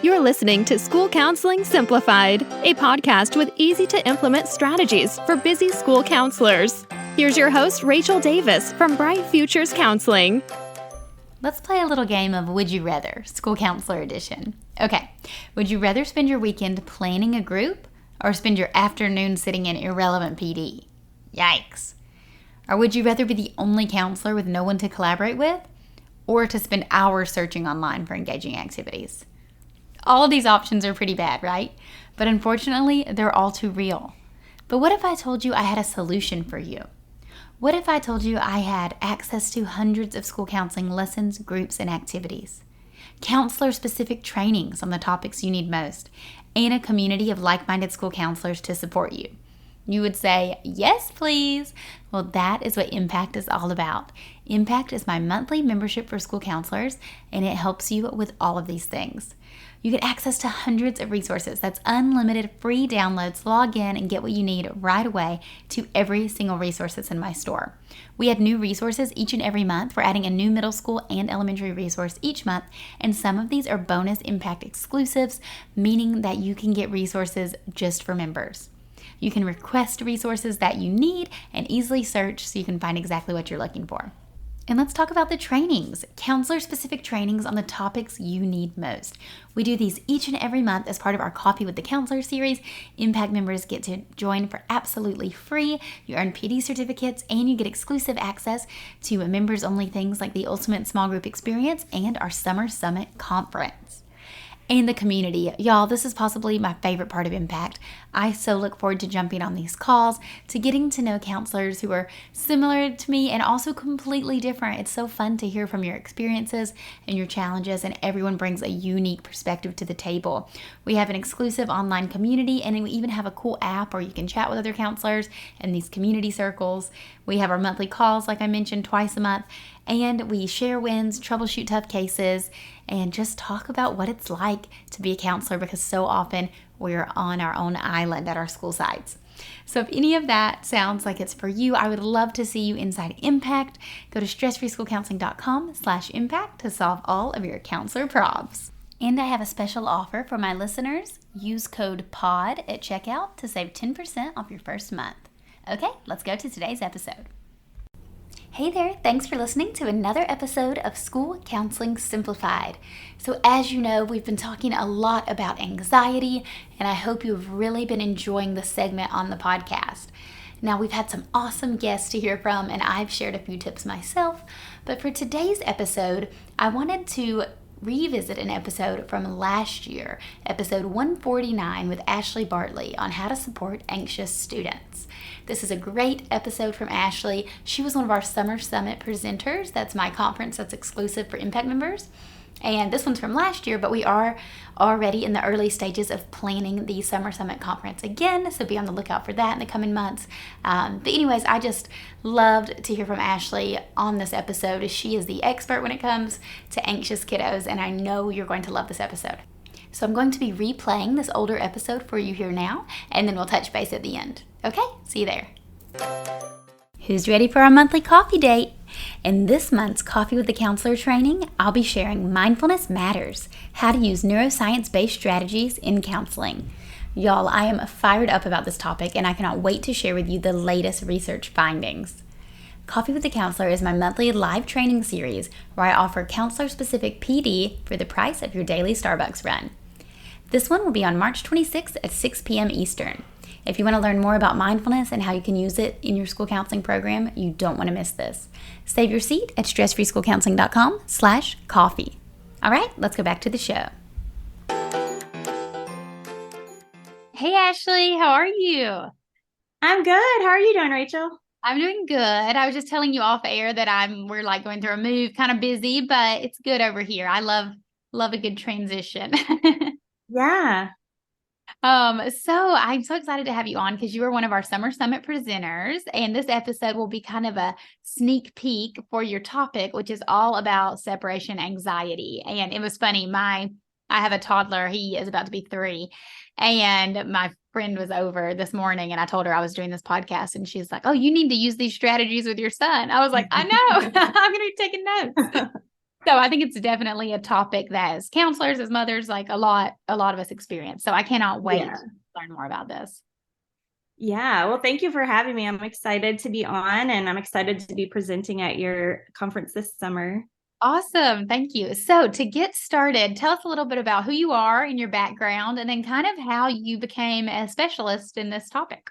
You're listening to School Counseling Simplified, a podcast with easy-to-implement strategies for busy school counselors. Here's your host, Rachel Davis from Bright Futures Counseling. Let's play a little game of Would You Rather, School Counselor Edition. Okay, would you rather spend your weekend planning a group or spend your afternoon sitting in irrelevant PD? Yikes. Or would you rather be the only counselor with no one to collaborate with, or to spend hours searching online for engaging activities? All of these options are pretty bad, right? But unfortunately, they're all too real. But what if I told you I had a solution for you? What if I told you I had access to hundreds of school counseling lessons, groups, and activities, counselor-specific trainings on the topics you need most, and a community of like-minded school counselors to support you? You would say, yes, please. Well, that is what Impact is all about. Impact is my monthly membership for school counselors, and it helps you with all of these things. You get access to hundreds of resources. That's unlimited free downloads. Log in and get what you need right away to every single resource that's in my store. We add new resources each and every month. We're adding a new middle school and elementary resource each month, and some of these are bonus Impact exclusives, meaning that you can get resources just for members. You can request resources that you need and easily search so you can find exactly what you're looking for. And let's talk about the trainings, counselor-specific trainings on the topics you need most. We do these each and every month as part of our Coffee with the Counselor series. Impact members get to join for absolutely free. You earn PD certificates and you get exclusive access to members-only things like the Ultimate Small Group Experience and our Summer Summit Conference. And the community. Y'all, this is possibly my favorite part of Impact. I so look forward to jumping on these calls, to getting to know counselors who are similar to me and also completely different. It's so fun to hear from your experiences and your challenges, and everyone brings a unique perspective to the table. We have an exclusive online community, and we even have a cool app where you can chat with other counselors in these community circles. We have our monthly calls, like I mentioned, twice a month, and we share wins, troubleshoot tough cases, and just talk about what it's like to be a counselor, because so often we're on our own island at our school sites. So if any of that sounds like it's for you, I would love to see you inside Impact. Go to stressfreeschoolcounseling.com/impact to solve all of your counselor problems. And I have a special offer for my listeners. Use code POD at checkout to save 10% off your first month. Okay, let's go to today's episode. Hey there, thanks for listening to another episode of School Counseling Simplified. So as you know, we've been talking a lot about anxiety, and I hope you've really been enjoying this segment on the podcast. Now, we've had some awesome guests to hear from, and I've shared a few tips myself, but for today's episode, I wanted to revisit an episode from last year, episode 149 with Ashley Bartley on how to support anxious students. This is a great episode from Ashley. She was one of our Summer Summit presenters. That's my conference that's exclusive for Impact members. And this one's from last year, but we are already in the early stages of planning the Summer Summit Conference again, so be on the lookout for that in the coming months. But anyways, I just loved to hear from Ashley on this episode. She is the expert when it comes to anxious kiddos, and I know you're going to love this episode. So I'm going to be replaying this older episode for you here now, and then we'll touch base at the end. Okay, see you there. Who's ready for our monthly coffee date? In this month's Coffee with the Counselor training, I'll be sharing Mindfulness Matters, how to use neuroscience-based strategies in counseling. Y'all, I am fired up about this topic, and I cannot wait to share with you the latest research findings. Coffee with the Counselor is my monthly live training series where I offer counselor-specific PD for the price of your daily Starbucks run. This one will be on March 26th at 6 p.m. Eastern. If you want to learn more about mindfulness and how you can use it in your school counseling program, you don't want to miss this. Save your seat at stressfreeschoolcounseling.com/coffee. All right, let's go back to the show. Hey, Ashley, how are you? I'm good. How are you doing, Rachel? I'm doing good. I was just telling you off air that we're like going through a move, kind of busy, but it's good over here. I love a good transition. Yeah. So I'm so excited to have you on because you were one of our Summer Summit presenters, and this episode will be kind of a sneak peek for your topic, which is all about separation anxiety. And it was funny. I have a toddler. He is about to be 3, and my friend was over this morning, and I told her I was doing this podcast, and she's like, "Oh, you need to use these strategies with your son." I was like, "I know." I'm going to be taking notes. So I think it's definitely a topic that as counselors, as mothers, like a lot of us experience. So I cannot wait Yeah. to learn more about this. Yeah. Well, thank you for having me. I'm excited to be on, and I'm excited to be presenting at your conference this summer. Awesome. Thank you. So to get started, tell us a little bit about who you are and your background, and then kind of how you became a specialist in this topic.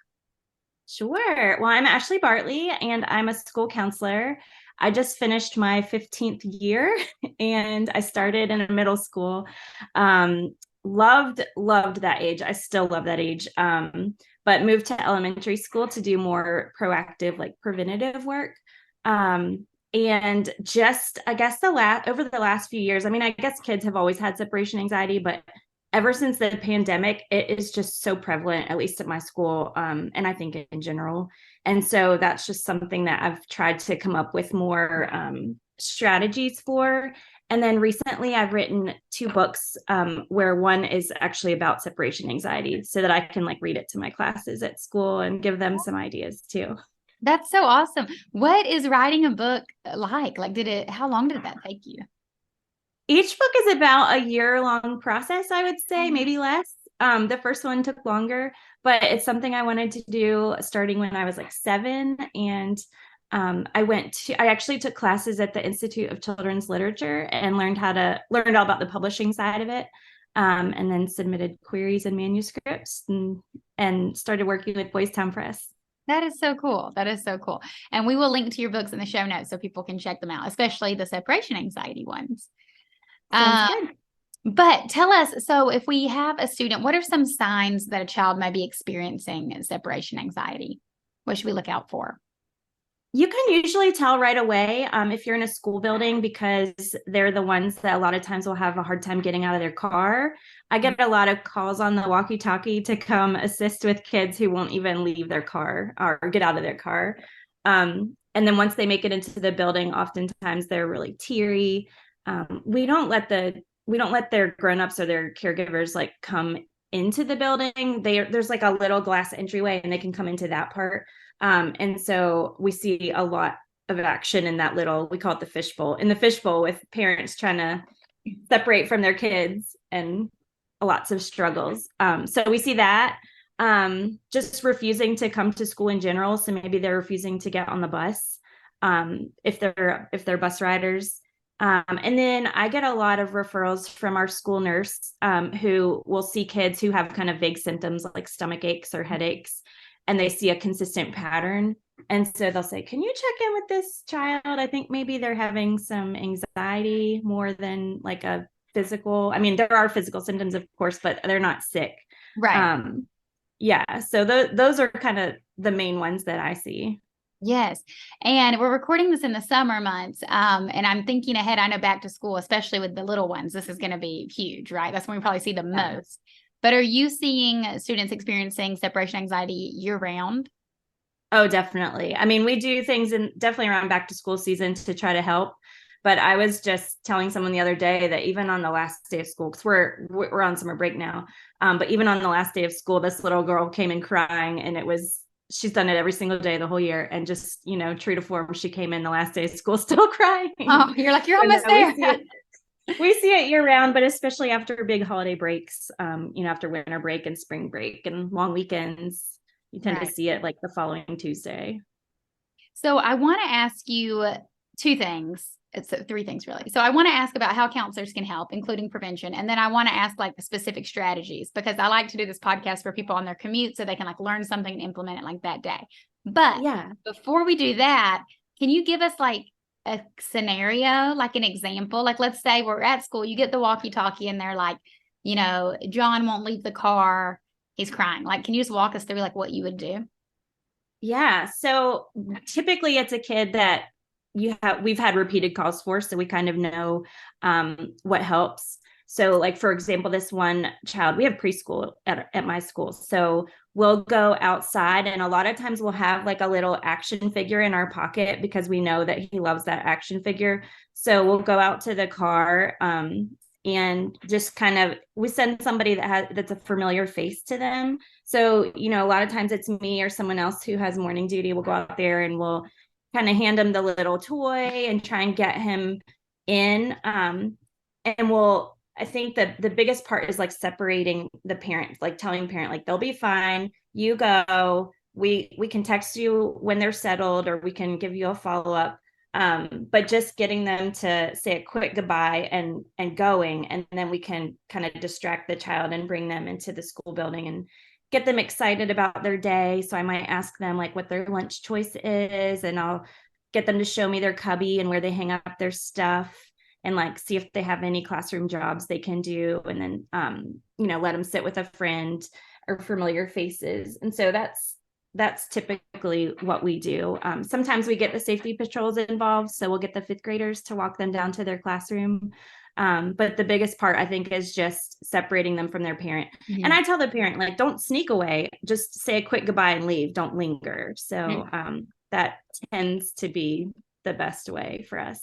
Sure. Well, I'm Ashley Bartley, and I'm a school counselor. I just finished my 15th year, and I started in a middle school. Loved that age. I still love that age. But moved to elementary school to do more proactive, like preventative work. And just, I guess over the last few years, I mean, I guess kids have always had separation anxiety, but ever since the pandemic, it is just so prevalent, at least at my school, and I think in general. And so that's just something that I've tried to come up with more strategies for. And then recently I've written 2 books where one is actually about separation anxiety, so that I can like read it to my classes at school and give them some ideas too. That's so awesome. What is writing a book like? Like, how long did that take you? Each book is about a year-long process, I would say, maybe less. The first one took longer, but it's something I wanted to do starting when I was like 7. And I actually took classes at the Institute of Children's Literature and learned all about the publishing side of it. And then submitted queries and manuscripts and started working with Boys Town Press. That is so cool. That is so cool. And we will link to your books in the show notes so people can check them out, especially the separation anxiety ones. Sounds good. But tell us, so if we have a student, what are some signs that a child may be experiencing separation anxiety? What should we look out for? You can usually tell right away if you're in a school building, because they're the ones that a lot of times will have a hard time getting out of their car. I get a lot of calls on the walkie-talkie to come assist with kids who won't even leave their car or get out of their car. And then once they make it into the building, oftentimes they're really teary. We don't let their grown-ups or their caregivers like come into the building. There's like a little glass entryway and they can come into that part. And so we see a lot of action in that we call it the fishbowl, with parents trying to separate from their kids and lots of struggles. So we see that, just refusing to come to school in general. So maybe they're refusing to get on the bus, if they're bus riders. And then I get a lot of referrals from our school nurse, who will see kids who have kind of vague symptoms like stomach aches or headaches, and they see a consistent pattern. And so they'll say, can you check in with this child? I think maybe they're having some anxiety more than like a physical. I mean, there are physical symptoms, of course, but they're not sick. Right. Yeah. So those are kind of the main ones that I see. Yes. And we're recording this in the summer months. And I'm thinking ahead. I know back to school, especially with the little ones, this is going to be huge, right? That's when we probably see the most. But are you seeing students experiencing separation anxiety year round? Oh, definitely. I mean, we do things definitely around back to school season to try to help. But I was just telling someone the other day that even on the last day of school, because we're on summer break now, but even on the last day of school, this little girl came in crying, and she's done it every single day the whole year, and just, true to form, she came in the last day of school still crying. Oh, you're like, you're almost there. We see it year round, but especially after big holiday breaks, after winter break and spring break and long weekends, you tend to see it like the following Tuesday. So I want to ask you 2 things. It's 3 things really. So I want to ask about how counselors can help, including prevention. And then I want to ask like the specific strategies, because I like to do this podcast for people on their commute so they can like learn something and implement it like that day. But before we do that, can you give us like a scenario, like an example? Like, let's say we're at school, you get the walkie-talkie and they're like, John won't leave the car. He's crying. Like, can you just walk us through like what you would do? Yeah. So typically it's a kid that we've had repeated calls for, so we kind of know what helps. So like, for example, this one child, we have preschool at my school. So we'll go outside, and a lot of times we'll have like a little action figure in our pocket because we know that he loves that action figure. So we'll go out to the car, and just kind of, we send somebody that's a familiar face to them. So, a lot of times it's me or someone else who has morning duty. We'll go out there and we'll kind of hand him the little toy and try and get him in. And I think that the biggest part is like separating the parent, like telling the parent, like, they'll be fine. You go. We can text you when they're settled, or we can give you a follow-up. But just getting them to say a quick goodbye and going, and then we can kind of distract the child and bring them into the school building and get them excited about their day. So I might ask them like what their lunch choice is, and I'll get them to show me their cubby and where they hang up their stuff, and like see if they have any classroom jobs they can do, and then let them sit with a friend or familiar faces. And so that's typically what we do. Sometimes we get the safety patrols involved, so we'll get the fifth graders to walk them down to their classroom. But the biggest part, I think, is just separating them from their parent. Mm-hmm. And I tell the parent, like, don't sneak away, just say a quick goodbye and leave, don't linger. So that tends to be the best way for us.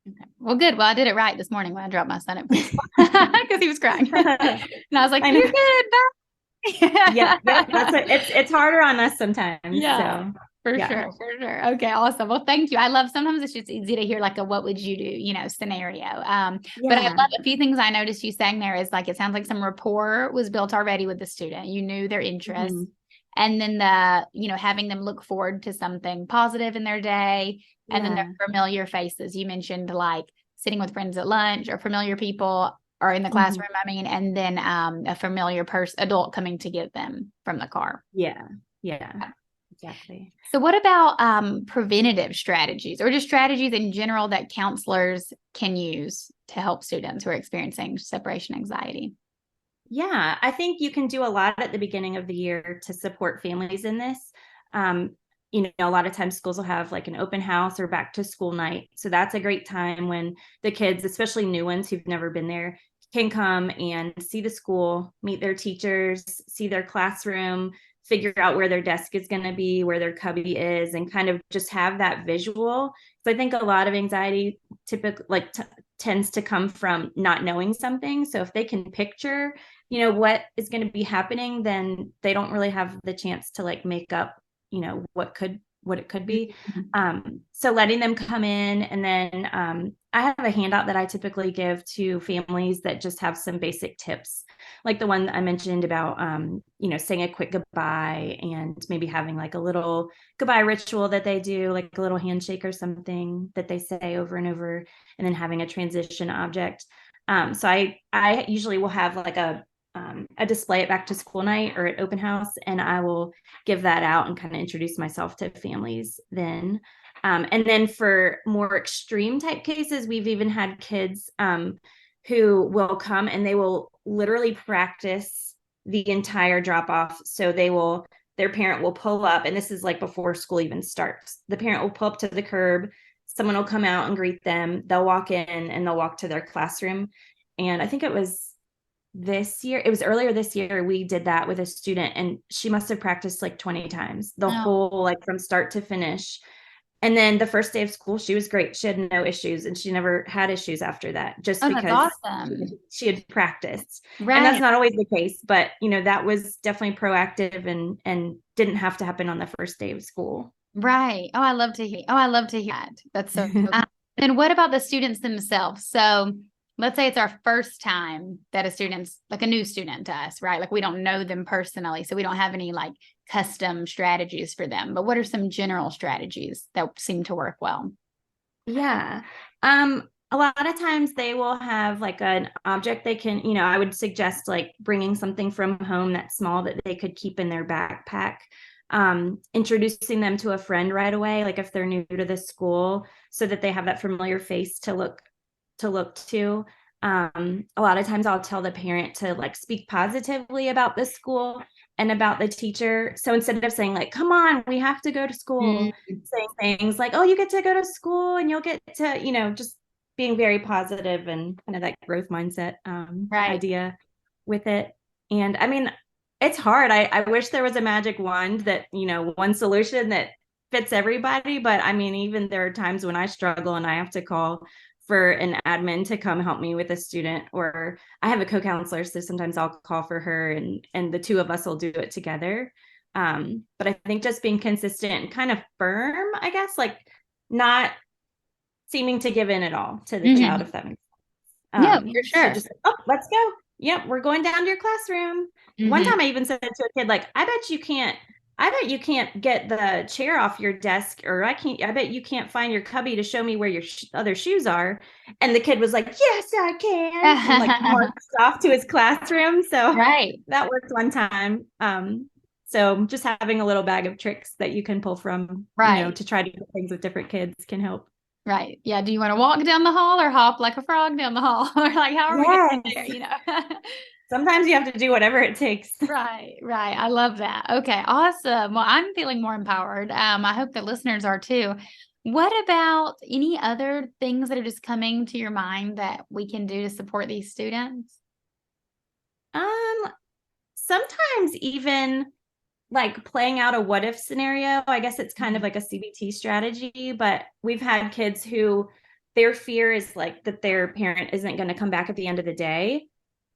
Okay. Well, good. Well, I did it right this morning when I dropped my son at preschool because he was crying. And I was like, you're good. Bye. Yeah, it's harder on us sometimes. Yeah. So. For sure. Okay, awesome. Well, thank you. I love, sometimes it's just easy to hear like a, what would you do, scenario. But I love a few things I noticed you saying there is like, it sounds like some rapport was built already with the student. You knew their interests. Mm-hmm. And then having them look forward to something positive in their day. And then their familiar faces. You mentioned like sitting with friends at lunch, or familiar people, or in the classroom, and then a familiar adult coming to get them from the car. Yeah. Exactly. So what about preventative strategies, or just strategies in general that counselors can use to help students who are experiencing separation anxiety? Yeah, I think you can do a lot at the beginning of the year to support families in this. A lot of times schools will have like an open house or back to school night. So that's a great time when the kids, especially new ones who've never been there, can come and see the school, meet their teachers, see their classroom, figure out where their desk is going to be, where their cubby is, and kind of just have that visual. So I think a lot of anxiety typically tends to come from not knowing something. So if they can picture, what is going to be happening, then they don't really have the chance to like make up, what it could be. So letting them come in, and then I have a handout that I typically give to families that just have some basic tips, like the one that I mentioned about, saying a quick goodbye, and maybe having like a little goodbye ritual that they do, like a little handshake or something that they say over and over, and then having a transition object. So I usually will have like a display at back to school night or at open house, and I will give that out and kind of introduce myself to families then. And then for more extreme type cases, we've even had kids who will come and they will literally practice the entire drop off. So their parent will pull up, and this is like before school even starts. The parent will pull up to the curb, someone will come out and greet them, they'll walk in, and they'll walk to their classroom. And I think it was earlier this year, we did that with a student, and she must have practiced like 20 times, the whole, like from start to finish. And then the first day of school, she was great. She had no issues, and she never had issues after that, just because she had practiced. Right. And that's not always the case, but that was definitely proactive and didn't have to happen on the first day of school. Right. I love to hear that. That's so cool. And what about the students themselves? So let's say it's our first time that a student's like a new student to us, right? Like we don't know them personally, so we don't have any like custom strategies for them. But what are some general strategies that seem to work well? Yeah. A lot of times they will have like an object they can, I would suggest like bringing something from home that's small that they could keep in their backpack. Introducing them to a friend right away, like if they're new to the school, so that they have that familiar face to look to. A lot of times I'll tell the parent to like speak positively about the school and about the teacher. So instead of saying like, come on, we have to go to school, saying things like, oh, you get to go to school and you'll get to, just being very positive and kind of that growth mindset idea with it. And I mean, it's hard. I wish there was a magic wand that, one solution that fits everybody. But I mean, even there are times when I struggle and I have to call for an admin to come help me with a student, or I have a co-counselor, so sometimes I'll call for her and the two of us will do it together. But I think just being consistent and kind of firm, I guess, like not seeming to give in at all to the child, Mm-hmm. if that makes Yeah, sense. for So sure. just, oh, let's go. Yep, we're going down to your classroom. One Mm-hmm. time I even said to a kid, like, I bet you can't get the chair off your desk, or I bet you can't find your cubby to show me where your other shoes are. And the kid was like, yes, I can. And like marched off to his classroom. So Right. that worked one time. So just having a little bag of tricks that you can pull from, Right. to try to do things with different kids can help. Right. Yeah. Do you want to walk down the hall or hop like a frog down the hall? Or like, how are we going to Yes. get there? Sometimes you have to do whatever it takes. Right. Right. I love that. Okay. Awesome. Well, I'm feeling more empowered. I hope the listeners are too. What about any other things that are just coming to your mind that we can do to support these students? Um, Sometimes even like playing out a what if scenario. I guess it's kind of like a CBT strategy, but we've had kids who their fear is like that their parent isn't going to come back at the end of the day.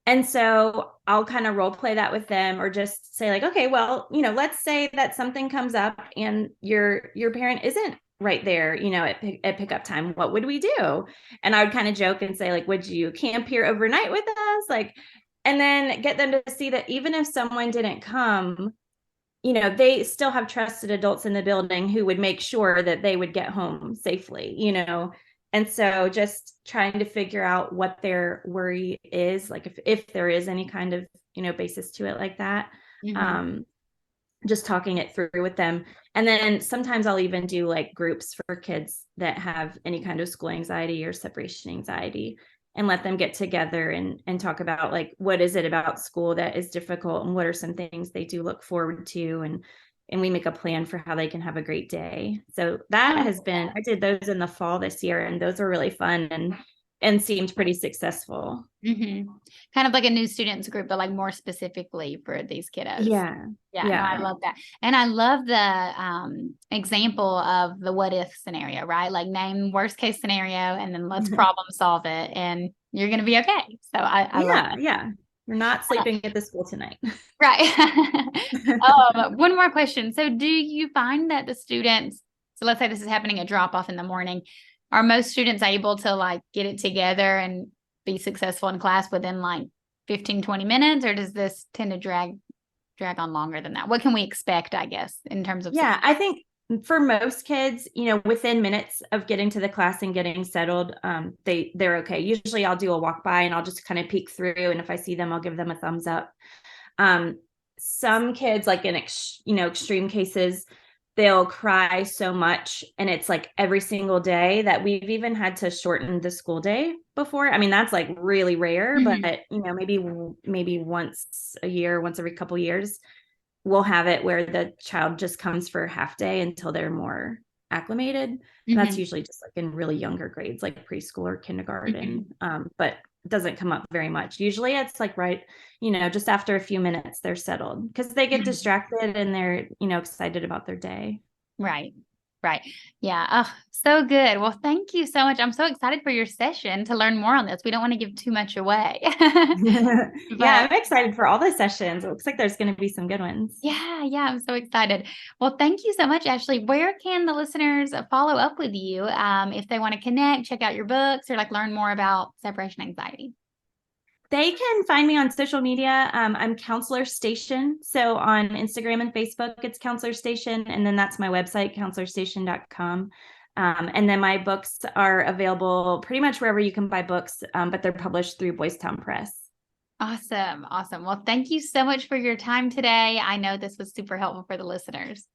And so I'll kind of role play that with them, or just say like, okay, well, let's say that something comes up and your parent isn't right there, at pickup time. What would we do? And I would kind of joke and say like, would you camp here overnight with us? Like, and then get them to see that even if someone didn't come, they still have trusted adults in the building who would make sure that they would get home safely. And so just trying to figure out what their worry is, like if there is any kind of, basis to it like that. Mm-hmm. Just talking it through with them. And then sometimes I'll even do like groups for kids that have any kind of school anxiety or separation anxiety, and let them get together and talk about like, what is it about school that is difficult, and what are some things they do look forward to, and we make a plan for how they can have a great day. So that has been, I did those in the fall this year, and those were really fun and seemed pretty successful. Mm-hmm. Kind of like a new students group, but like more specifically for these kiddos. Yeah. Yeah, no, I love that. And I love the example of the what if scenario, right? Like name worst case scenario and then let's problem solve it and you're going to be okay. So I love that. Yeah. You're not sleeping at the school tonight. Right. One more question. So do you find that the students, so let's say this is happening at drop off in the morning, are most students able to like get it together and be successful in class within like 15, 20 minutes, or does this tend to drag on longer than that? What can we expect, I guess, in terms of Yeah, I think for most kids, within minutes of getting to the class and getting settled, they're okay. Usually I'll do a walk by and I'll just kind of peek through, and if I see them, I'll give them a thumbs up. Some kids, like in extreme cases, they'll cry so much, and it's like every single day, that we've even had to shorten the school day before. I mean, that's like really rare, Mhm. but maybe once a year, once every couple years, we'll have it where the child just comes for a half day until they're more acclimated. That's Mhm. usually just like in really younger grades, like preschool or kindergarten. Mhm. But it doesn't come up very much. Usually it's like just after a few minutes they're settled, because they get Mhm. distracted and they're, excited about their day. Right. Right. Yeah. Oh, so good. Well, thank you so much. I'm so excited for your session to learn more on this. We don't want to give too much away. Yeah, But I'm excited for all the sessions. It looks like there's going to be some good ones. yeah, I'm so excited. Well, thank you so much, Ashley. Where can the listeners follow up with you if they want to connect, check out your books, or like learn more about separation anxiety? They can find me on social media. I'm Counselor Station. So on Instagram and Facebook, it's Counselor Station. And then that's my website, counselorstation.com. And then my books are available pretty much wherever you can buy books, but they're published through Boys Town Press. Awesome. Awesome. Well, thank you so much for your time today. I know this was super helpful for the listeners.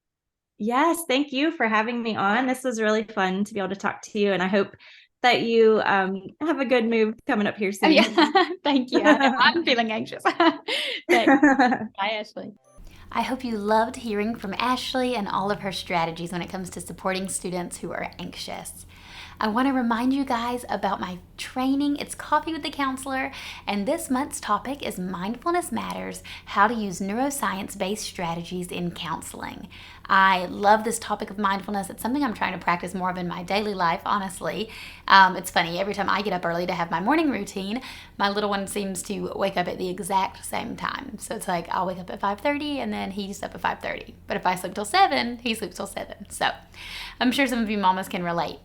Yes, thank you for having me on. This was really fun to be able to talk to you. And I hope that you have a good move coming up here soon. Oh, yeah. Thank you. I'm feeling anxious. Thanks. Bye, Ashley. I hope you loved hearing from Ashley and all of her strategies when it comes to supporting students who are anxious. I want to remind you guys about my training. It's Coffee with the Counselor, and this month's topic is Mindfulness Matters, how to use neuroscience-based strategies in counseling. I love this topic of mindfulness. It's something I'm trying to practice more of in my daily life, honestly. It's funny, every time I get up early to have my morning routine, my little one seems to wake up at the exact same time. So it's like I'll wake up at 5:30 and then he's up at 5:30. But if I sleep till 7, he sleeps till 7. So I'm sure some of you mamas can relate.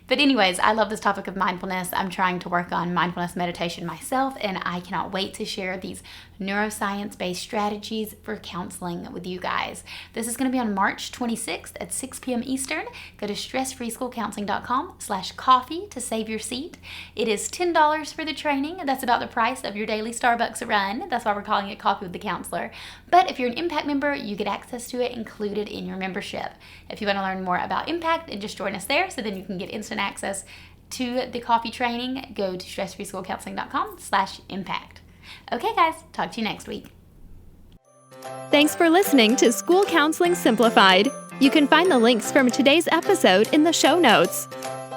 But anyways, I love this topic of mindfulness. I'm trying to work on mindfulness meditation myself, and I cannot wait to share these neuroscience-based strategies for counseling with you guys. This is going to be on March 26th at 6 p.m. Eastern. Go to stressfreeschoolcounseling.com/coffee to save your seat. It is $10 for the training. That's about the price of your daily Starbucks run. That's why we're calling it Coffee with the Counselor. But if you're an Impact member, you get access to it included in your membership. If you want to learn more about Impact, and just join us there so then you can get instant access to the coffee training, go to stressfreeschoolcounseling.com/impact. Okay, guys, talk to you next week. Thanks for listening to School Counseling Simplified. You can find the links from today's episode in the show notes.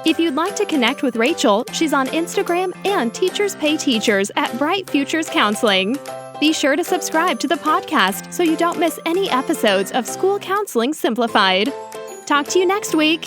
If you'd like to connect with Rachel, she's on Instagram and Teachers Pay Teachers at Bright Futures Counseling. Be sure to subscribe to the podcast so you don't miss any episodes of School Counseling Simplified. Talk to you next week.